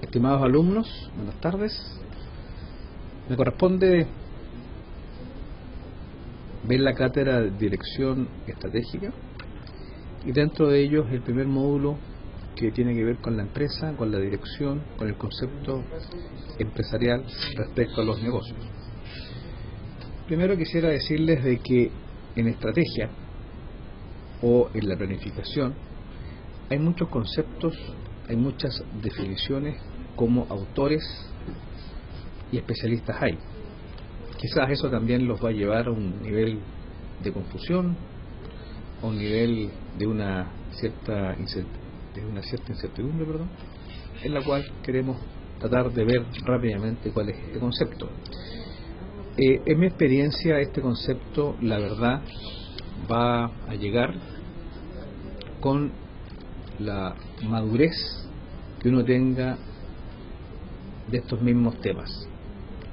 Estimados alumnos, buenas tardes. Me corresponde ver la cátedra de Dirección Estratégica y dentro de ellos el primer módulo que tiene que ver con la empresa, con la dirección, con el concepto empresarial respecto a los negocios. Primero quisiera decirles de que en estrategia o en la planificación hay muchos conceptos, hay muchas definiciones como autores y especialistas hay. Quizás eso también los va a llevar a un nivel de confusión, a un nivel de una cierta incertidumbre, en la cual queremos tratar de ver rápidamente cuál es este concepto. En mi experiencia, este concepto, la verdad, va a llegar con la madurez que uno tenga de estos mismos temas,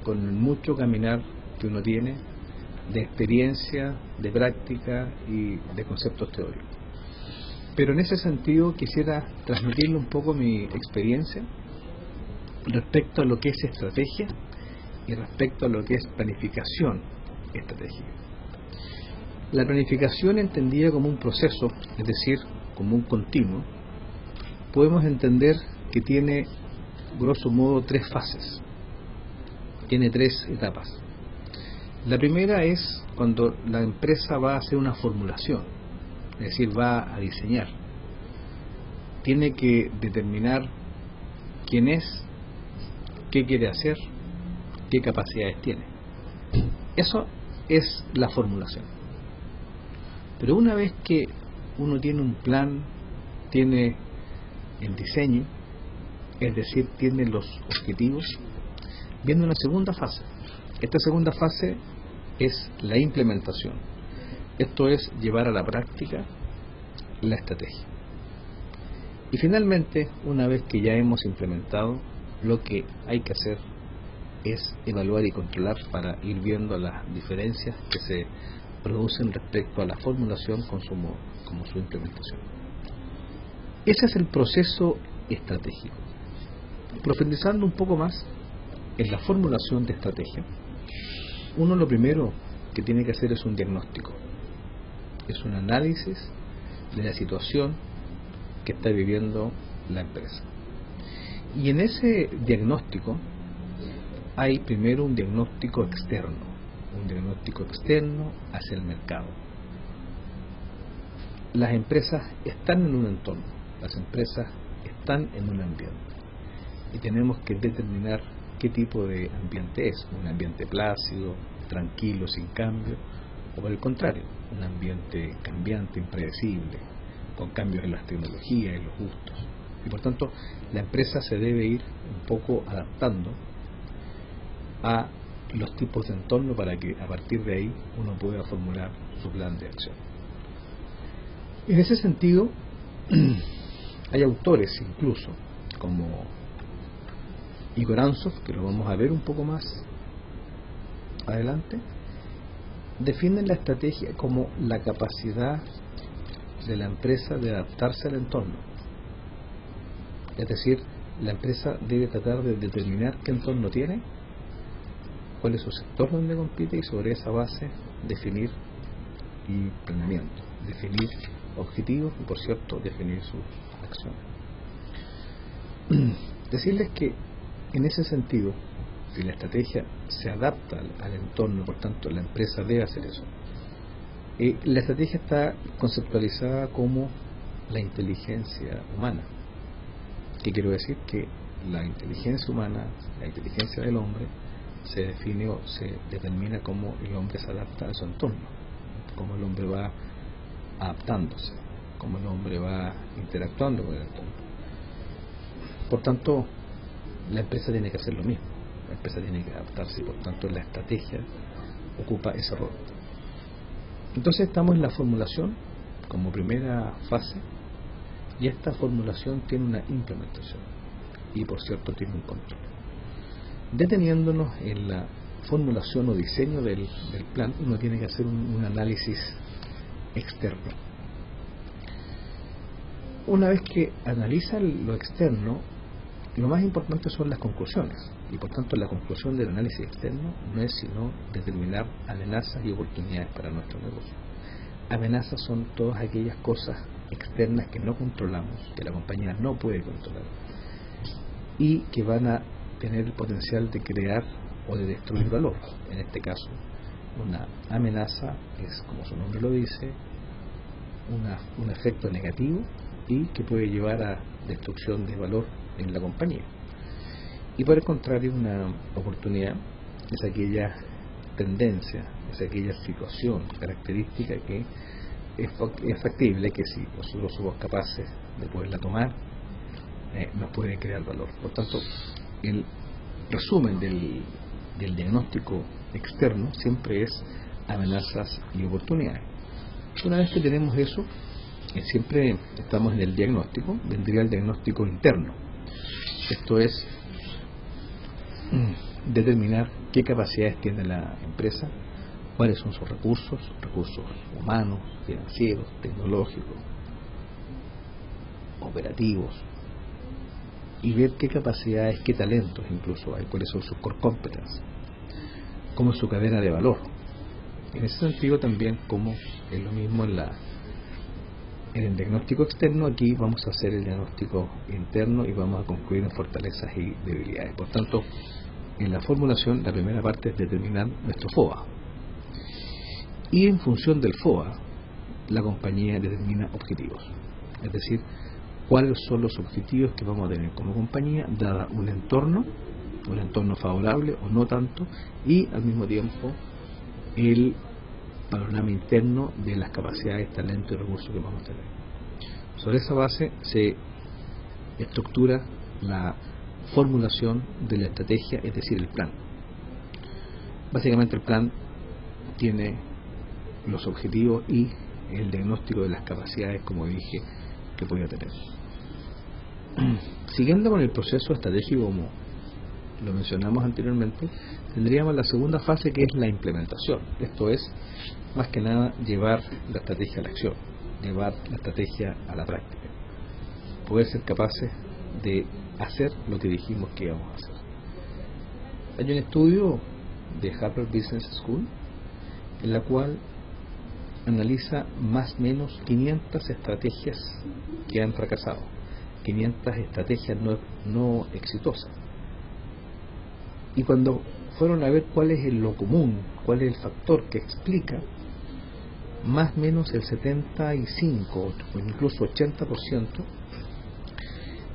con el mucho caminar que uno tiene de experiencia, de práctica y de conceptos teóricos. Pero en ese sentido quisiera transmitirle un poco mi experiencia respecto a lo que es estrategia y respecto a lo que es planificación estratégica. La planificación entendida como un proceso, es decir, como un continuo, podemos entender que tiene grosso modo tres fases, tiene tres etapas. La primera es cuando la empresa va a hacer una formulación, es decir, va a diseñar, tiene que determinar quién es, qué quiere hacer, qué capacidades tiene. Eso es la formulación. Pero una vez que uno tiene un plan, tiene el diseño, es decir, tiene los objetivos, viene una segunda fase. Esta segunda fase es la implementación. Esto es llevar a la práctica la estrategia. Y finalmente, una vez que ya hemos implementado, lo que hay que hacer es evaluar y controlar para ir viendo las diferencias que se producen respecto a la formulación como su implementación. Ese es el proceso estratégico. Profundizando un poco más en la formulación de estrategia, uno lo primero que tiene que hacer es un diagnóstico, es un análisis de la situación que está viviendo la empresa. Y en ese diagnóstico hay primero un diagnóstico externo hacia el mercado. Las empresas están en un entorno, las empresas están en un ambiente y tenemos que determinar qué tipo de ambiente es, un ambiente plácido, tranquilo, sin cambio, o por el contrario, un ambiente cambiante, impredecible, con cambios en las tecnologías, en los gustos. Y por tanto, la empresa se debe ir un poco adaptando a los tipos de entorno para que a partir de ahí uno pueda formular su plan de acción. En ese sentido, hay autores incluso como Igor Ansoff, que lo vamos a ver un poco más adelante, definen la estrategia como la capacidad de la empresa de adaptarse al entorno. Es decir, la empresa debe tratar de determinar qué entorno tiene, cuál es su sector donde compite y sobre esa base definir el planeamiento, definir objetivos y, por cierto, definir sus acciones. Decirles que en ese sentido, si la estrategia se adapta al entorno, por tanto la empresa debe hacer eso. La estrategia está conceptualizada como la inteligencia humana. ¿Qué quiero decir? Que la inteligencia humana, la inteligencia del hombre, se define o se determina cómo el hombre se adapta a su entorno, cómo el hombre va adaptándose, cómo el hombre va interactuando con el entorno. Por tanto, la empresa tiene que hacer lo mismo, la empresa tiene que adaptarse y por tanto la estrategia ocupa ese rol. Entonces estamos en la formulación como primera fase y esta formulación tiene una implementación y por cierto tiene un control. Deteniéndonos en la formulación o diseño del plan, uno tiene que hacer un análisis externo. Una vez que analiza lo externo, lo más importante son las conclusiones, y por tanto la conclusión del análisis externo no es sino determinar amenazas y oportunidades para nuestro negocio. Amenazas son todas aquellas cosas externas que no controlamos, que la compañía no puede controlar, y que van a tener el potencial de crear o de destruir valor. En este caso, una amenaza es, como su nombre lo dice, un efecto negativo y que puede llevar a destrucción de valor en la compañía. Y por el contrario, una oportunidad es aquella tendencia, es aquella situación característica que es factible, que si nosotros somos capaces de poderla tomar, nos puede crear valor. Por tanto, el resumen del diagnóstico externo siempre es amenazas y oportunidades. Una vez que tenemos eso, siempre estamos en el diagnóstico, vendría el diagnóstico interno. Esto es determinar qué capacidades tiene la empresa, cuáles son sus recursos humanos, financieros, tecnológicos, operativos, y ver qué capacidades, qué talentos incluso hay, cuáles son sus core competencies, cómo es su cadena de valor. En ese sentido también, como es lo mismo en el diagnóstico externo, aquí vamos a hacer el diagnóstico interno y vamos a concluir en fortalezas y debilidades. Por tanto, en la formulación, la primera parte es determinar nuestro FOA. Y en función del FOA, la compañía determina objetivos. Es decir, cuáles son los objetivos que vamos a tener como compañía, dada un entorno favorable o no tanto, y al mismo tiempo el panorama interno de las capacidades, talentos y recursos que vamos a tener. Sobre esa base se estructura la formulación de la estrategia, es decir, el plan. Básicamente el plan tiene los objetivos y el diagnóstico de las capacidades, como dije, que podía tener. Siguiendo con el proceso estratégico, como lo mencionamos anteriormente, tendríamos la segunda fase, que es la implementación. Esto es, más que nada, llevar la estrategia a la acción, llevar la estrategia a la práctica, poder ser capaces de hacer lo que dijimos que íbamos a hacer. Hay un estudio de Harvard Business School en la cual analiza más o menos 500 estrategias que han fracasado, 500 estrategias no exitosas. Y cuando fueron a ver cuál es lo común, cuál es el factor que explica, más o menos el 75 o incluso 80%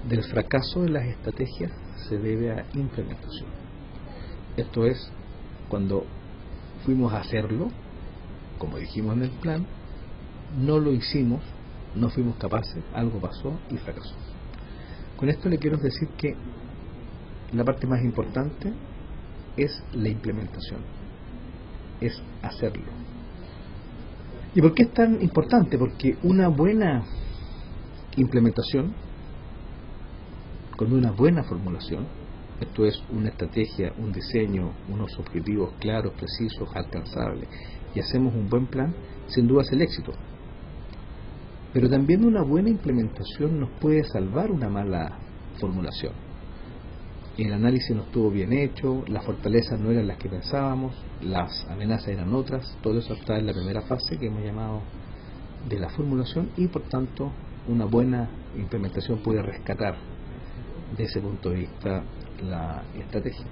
del fracaso de las estrategias se debe a implementación. Esto es, cuando fuimos a hacerlo, como dijimos en el plan, no lo hicimos, no fuimos capaces, algo pasó y fracasó. Con esto le quiero decir que la parte más importante es la implementación, es hacerlo. ¿Y por qué es tan importante? Porque una buena implementación, con una buena formulación, esto es una estrategia, un diseño, unos objetivos claros, precisos, alcanzables, y hacemos un buen plan, sin duda es el éxito. Pero también una buena implementación nos puede salvar una mala formulación. El análisis no estuvo bien hecho, las fortalezas no eran las que pensábamos, las amenazas eran otras, todo eso está en la primera fase que hemos llamado de la formulación, y por tanto una buena implementación puede rescatar de ese punto de vista la estrategia.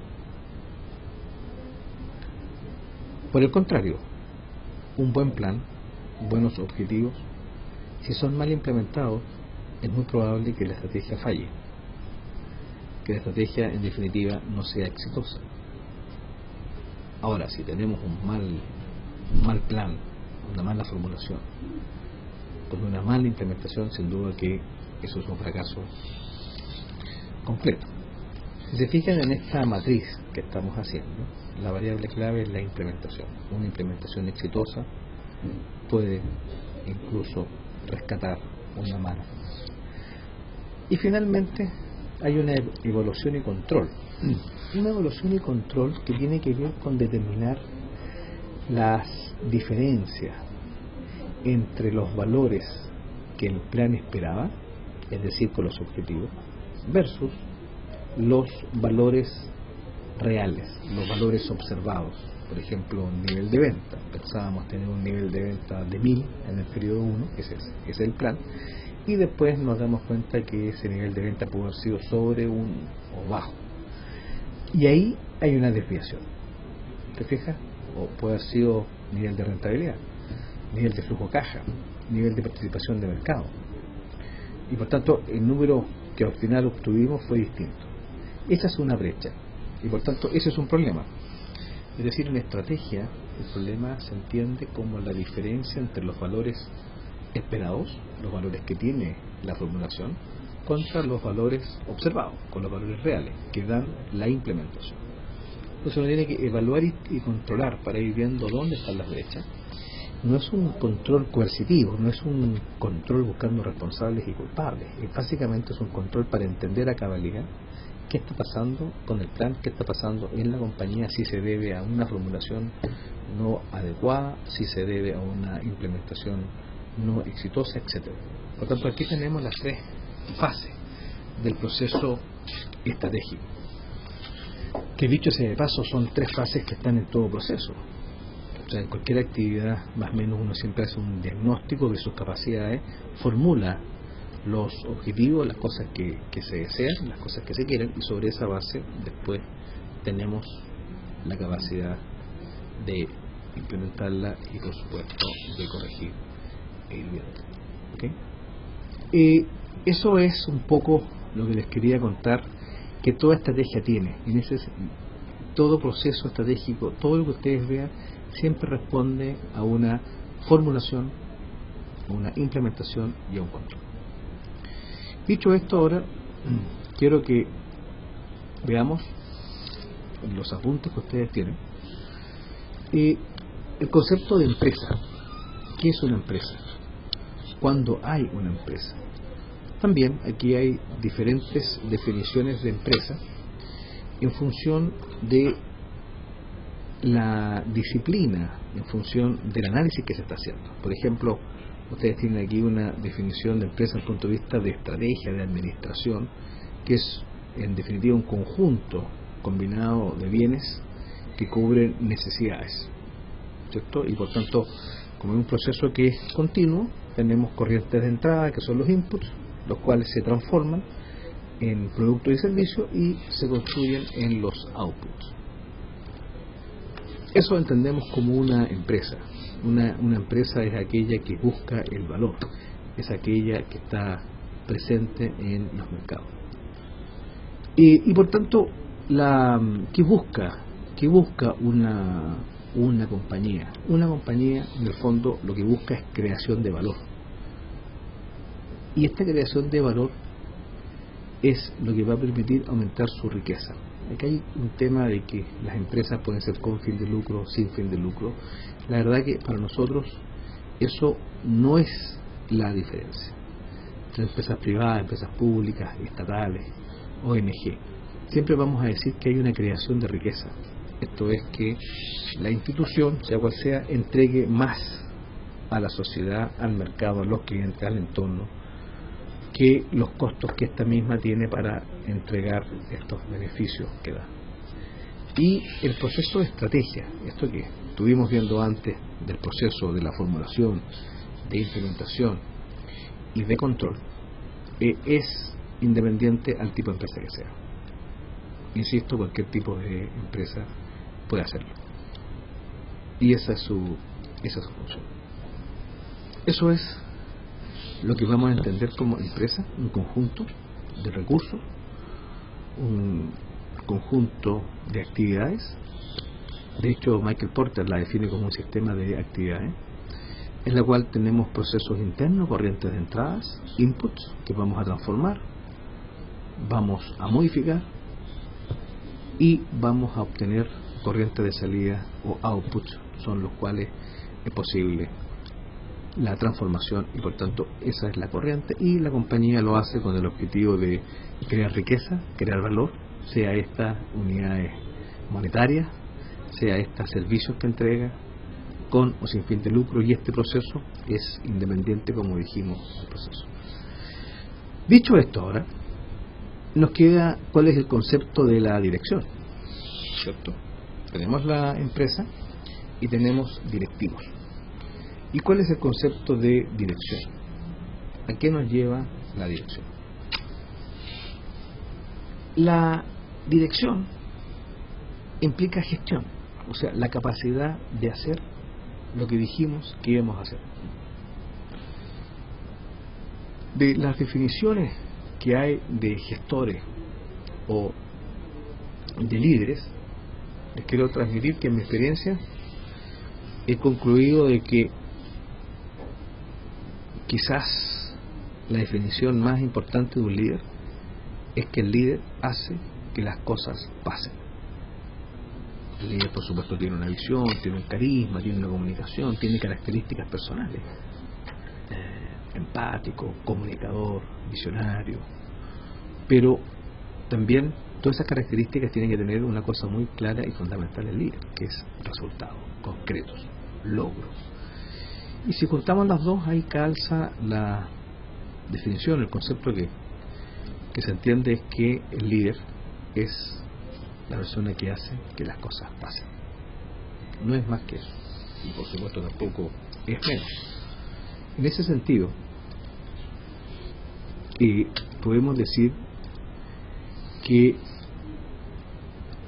Por el contrario, un buen plan, buenos objetivos, si son mal implementados, es muy probable que la estrategia falle, que la estrategia en definitiva no sea exitosa. Ahora, si tenemos un mal plan, una mala formulación, con una mala implementación, sin duda que eso es un fracaso completo. Si se fijan en esta matriz que estamos haciendo, la variable clave es la implementación. Una implementación exitosa puede incluso rescatar una mala formación. Y finalmente hay una evaluación y control. Una evaluación y control que tiene que ver con determinar las diferencias entre los valores que el plan esperaba, es decir, con los objetivos, versus los valores reales, los valores observados. Por ejemplo, un nivel de venta. Pensábamos tener un nivel de venta de 1000 en el periodo 1, ese es el plan, y después nos damos cuenta que ese nivel de venta puede haber sido sobre o bajo. Y ahí hay una desviación. ¿Te fijas? O puede haber sido nivel de rentabilidad, nivel de flujo caja, nivel de participación de mercado. Y por tanto, el número que al final obtuvimos fue distinto. Esa es una brecha. Y por tanto, ese es un problema. Es decir, en estrategia, el problema se entiende como la diferencia entre los valores esperados, los valores que tiene la formulación, contra los valores observados, con los valores reales, que dan la implementación. Entonces uno tiene que evaluar y controlar para ir viendo dónde están las brechas. No es un control coercitivo, no es un control buscando responsables y culpables. Básicamente es un control para entender a cabalidad qué está pasando con el plan, qué está pasando en la compañía, si se debe a una formulación no adecuada, si se debe a una implementación no exitosa, etcétera. Por tanto, aquí tenemos las 3 fases del proceso estratégico, que dicho sea de paso son 3 fases que están en todo proceso. O sea, en cualquier actividad más o menos uno siempre hace un diagnóstico de sus capacidades, formula los objetivos, las cosas que se desean, las cosas que se quieren, y sobre esa base después tenemos la capacidad de implementarla y por supuesto de corregir e ir viendo. ¿Okay? Eso es un poco lo que les quería contar, que toda estrategia tiene. En todo proceso estratégico, todo lo que ustedes vean siempre responde a una formulación, a una implementación y a un control. Dicho esto, ahora quiero que veamos los apuntes que ustedes tienen. El concepto de empresa. ¿Qué es una empresa? ¿Cuándo hay una empresa? También aquí hay diferentes definiciones de empresa en función de la disciplina, en función del análisis que se está haciendo. Por ejemplo, ustedes tienen aquí una definición de empresa desde el punto de vista de estrategia, de administración, que es en definitiva un conjunto combinado de bienes que cubren necesidades, ¿cierto? Y por tanto, como es un proceso que es continuo, tenemos corrientes de entrada que son los inputs, los cuales se transforman en productos y servicios y se construyen en los outputs. Eso entendemos como una empresa. Una empresa es aquella que busca el valor, es aquella que está presente en los mercados. Y por tanto, ¿qué busca una compañía? Una compañía, en el fondo, lo que busca es creación de valor. Y esta creación de valor es lo que va a permitir aumentar su riqueza. Aquí hay un tema de que las empresas pueden ser con fin de lucro, sin fin de lucro. La verdad que para nosotros eso no es la diferencia entre empresas privadas, empresas públicas, estatales, ONG. Siempre vamos a decir que hay una creación de riqueza. Esto es que la institución, sea cual sea, entregue más a la sociedad, al mercado, a los clientes, al entorno, que los costos que esta misma tiene para entregar estos beneficios que da. Y el proceso de estrategia, esto que estuvimos viendo antes del proceso de la formulación, de implementación y de control, es independiente al tipo de empresa que sea. Insisto, cualquier tipo de empresa puede hacerlo. Y esa es su función. Eso es lo que vamos a entender como empresa, un conjunto de recursos, un conjunto de actividades. De hecho, Michael Porter la define como un sistema de actividades, en la cual tenemos procesos internos, corrientes de entradas, inputs que vamos a transformar, vamos a modificar y vamos a obtener corrientes de salida o outputs, son los cuales es posible la transformación, y por tanto esa es la corriente, y la compañía lo hace con el objetivo de crear riqueza, crear valor, sea estas unidades monetarias, sea estos servicios que entrega, con o sin fin de lucro, y este proceso es independiente, como dijimos, del proceso. Dicho esto, ahora nos queda cuál es el concepto de la dirección, ¿cierto? Tenemos la empresa y tenemos directivos. ¿Y cuál es el concepto de dirección? ¿A qué nos lleva la dirección? La dirección implica gestión, o sea, la capacidad de hacer lo que dijimos que íbamos a hacer. De las definiciones que hay de gestores o de líderes, les quiero transmitir que en mi experiencia he concluido de que quizás la definición más importante de un líder es que el líder hace que las cosas pasen. El líder, por supuesto, tiene una visión, tiene un carisma, tiene una comunicación, tiene características personales, empático, comunicador, visionario, pero también todas esas características tienen que tener una cosa muy clara y fundamental del líder, que es resultados concretos, logros. Y si juntamos las dos, ahí calza la definición, el concepto que se entiende es que el líder es la persona que hace que las cosas pasen. No es más que eso, y por supuesto tampoco es menos. En ese sentido, podemos decir que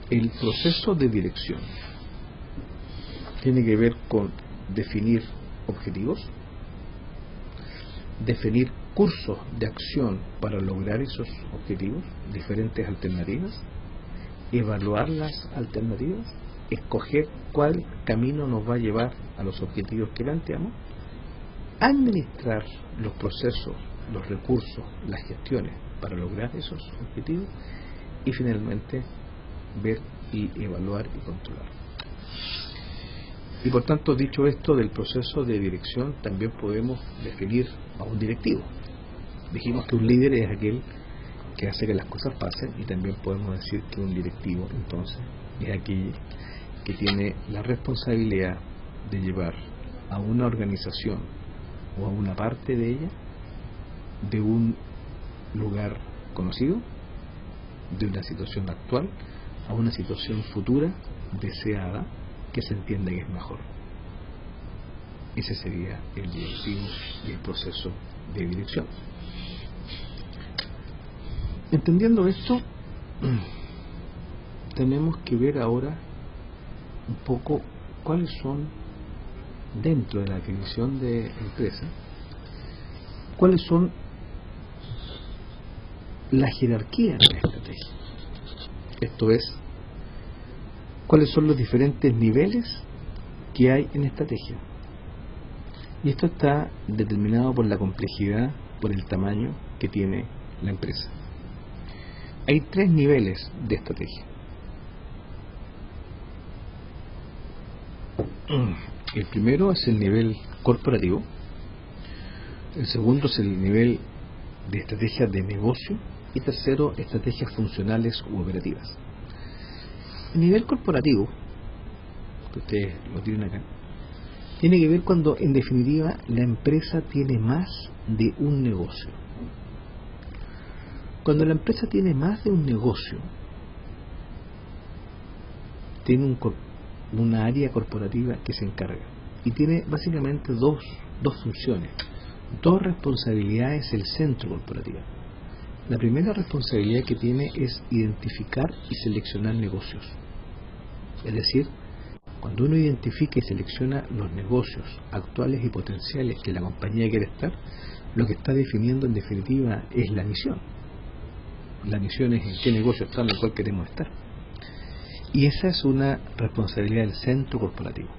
el proceso de dirección tiene que ver con definir objetivos, definir cursos de acción para lograr esos objetivos, diferentes alternativas, evaluar las alternativas, escoger cuál camino nos va a llevar a los objetivos que planteamos, administrar los procesos, los recursos, las gestiones para lograr esos objetivos y finalmente ver y evaluar y controlar. Y por tanto, dicho esto del proceso de dirección, también podemos definir a un directivo. Dijimos que un líder es aquel que hace que las cosas pasen, y también podemos decir que un directivo entonces es aquel que tiene la responsabilidad de llevar a una organización o a una parte de ella de un lugar conocido, de una situación actual a una situación futura deseada, que se entiende que es mejor. Ese sería el directivo y el proceso de dirección. Entendiendo esto, tenemos que ver ahora un poco cuáles son, dentro de la definición de empresa, cuáles son la jerarquía de la estrategia. Esto es, cuáles son los diferentes niveles que hay en estrategia. Y esto está determinado por la complejidad, por el tamaño que tiene la empresa. Hay 3 niveles de estrategia. El primero es el nivel corporativo, el segundo es el nivel de estrategia de negocio, y tercero, estrategias funcionales u operativas. El nivel corporativo, que ustedes lo tienen acá, tiene que ver cuando en definitiva la empresa tiene más de un negocio. Cuando la empresa tiene más de un negocio, tiene una área corporativa que se encarga, y tiene básicamente dos funciones, 2 responsabilidades el centro corporativo. La primera responsabilidad que tiene es identificar y seleccionar negocios. Es decir, cuando uno identifica y selecciona los negocios actuales y potenciales que la compañía quiere estar, lo que está definiendo en definitiva es la misión. La misión es en qué negocio estamos, en cuál queremos estar. Y esa es una responsabilidad del centro corporativo.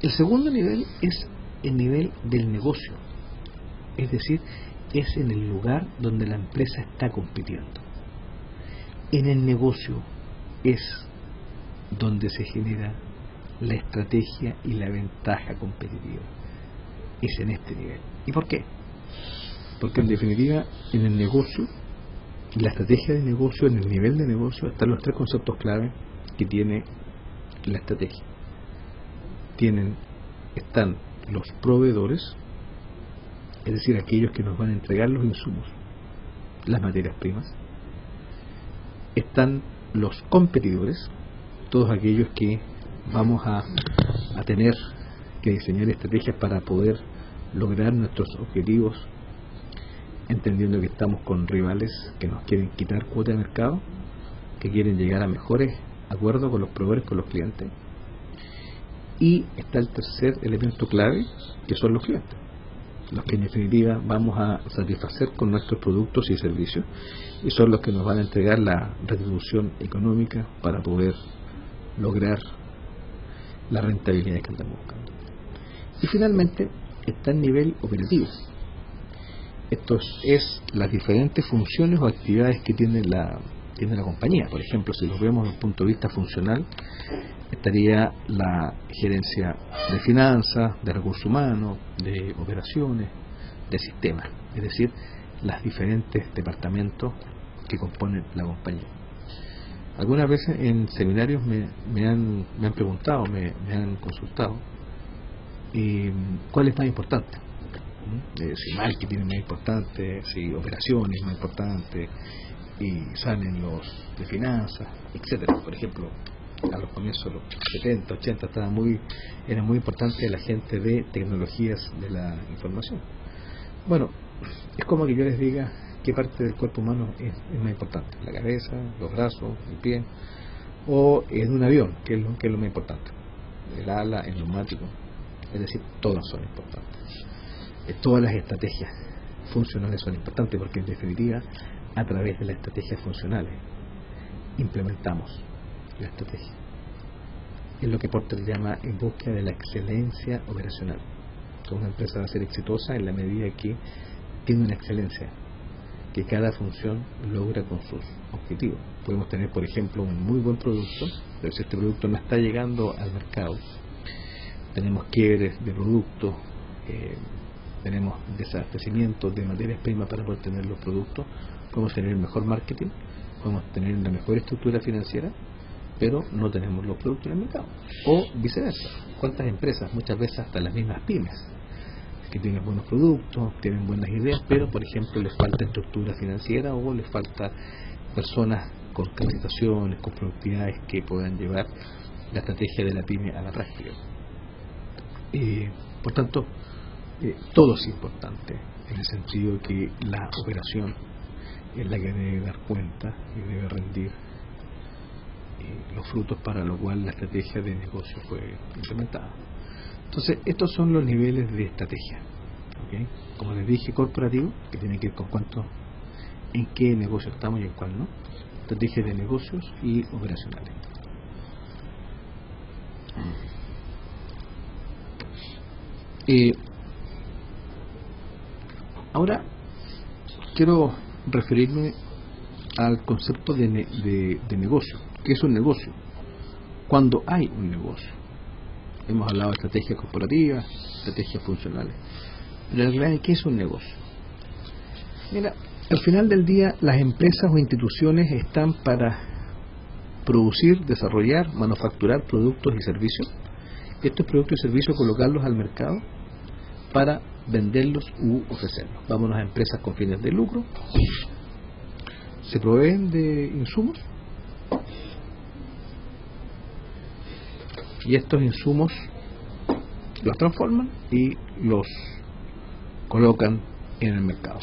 El segundo nivel es el nivel del negocio. Es decir, es en el lugar donde la empresa está compitiendo. En el negocio es donde se genera la estrategia y la ventaja competitiva. Es en este nivel. ¿Y por qué? Porque en definitiva, en el negocio, la estrategia de negocio, en el nivel de negocio, están los 3 conceptos clave que tiene la estrategia. Están los proveedores, es decir, aquellos que nos van a entregar los insumos, las materias primas, están los competidores, todos aquellos que vamos a tener que diseñar estrategias para poder lograr nuestros objetivos, entendiendo que estamos con rivales que nos quieren quitar cuota de mercado, que quieren llegar a mejores acuerdos con los proveedores, con los clientes. Y está el tercer elemento clave, que son los clientes, los que en definitiva vamos a satisfacer con nuestros productos y servicios, y son los que nos van a entregar la retribución económica para poder lograr la rentabilidad que andamos buscando. Y finalmente está el nivel operativo. Esto es las diferentes funciones o actividades que tiene la compañía. Por ejemplo, si lo vemos desde el punto de vista funcional, estaría la gerencia de finanzas, de recursos humanos, de operaciones, de sistemas, es decir, los diferentes departamentos que componen la compañía. Algunas veces en seminarios me han preguntado, me han consultado cuál es más importante, si marketing es más importante, si operaciones es más importante, y salen los de finanzas, etcétera. Por ejemplo, a los comienzos de los 70, 80 era muy importante la gente de tecnologías de la información. Bueno, es como que yo les diga qué parte del cuerpo humano es más importante, la cabeza, los brazos, el pie, o en un avión, que es lo más importante, el ala, el neumático. Es decir, todas son importantes. Todas las estrategias funcionales son importantes, porque en definitiva, a través de las estrategias funcionales implementamos la estrategia. Es lo que Porter llama en búsqueda de la excelencia operacional. Una empresa va a ser exitosa en la medida que tiene una excelencia, que cada función logra con sus objetivos. Podemos tener, por ejemplo, un muy buen producto, pero si este producto no está llegando al mercado, tenemos quiebres de productos, tenemos desabastecimiento de materias primas para poder tener los productos, podemos tener el mejor marketing, podemos tener la mejor estructura financiera, pero no tenemos los productos en el mercado. O viceversa. ¿Cuántas empresas, muchas veces hasta las mismas pymes, que tienen buenos productos, tienen buenas ideas, pero por ejemplo les falta estructura financiera o les falta personas con capacitaciones, con productividades que puedan llevar la estrategia de la pyme a la práctica? Por tanto, todo es importante, en el sentido de que la operación es la que debe dar cuenta y debe rendir los frutos para lo cual la estrategia de negocio fue implementada. Entonces, estos son los niveles de estrategia, ¿okay? Como les dije, corporativo, que tiene que ver con en qué negocio estamos y en cuál no, estrategias de negocios y operacionales. Ahora quiero referirme al concepto de negocio. ¿Qué es un negocio? Cuando hay un negocio. Hemos hablado de estrategias corporativas, estrategias funcionales, pero en realidad, ¿qué es un negocio? Mira, al final del día las empresas o instituciones están para producir, desarrollar, manufacturar productos y servicios. Estos productos y servicios colocarlos al mercado para venderlos u ofrecerlos. Vámonos a empresas con fines de lucro. Se proveen de insumos y estos insumos los transforman y los colocan en el mercado.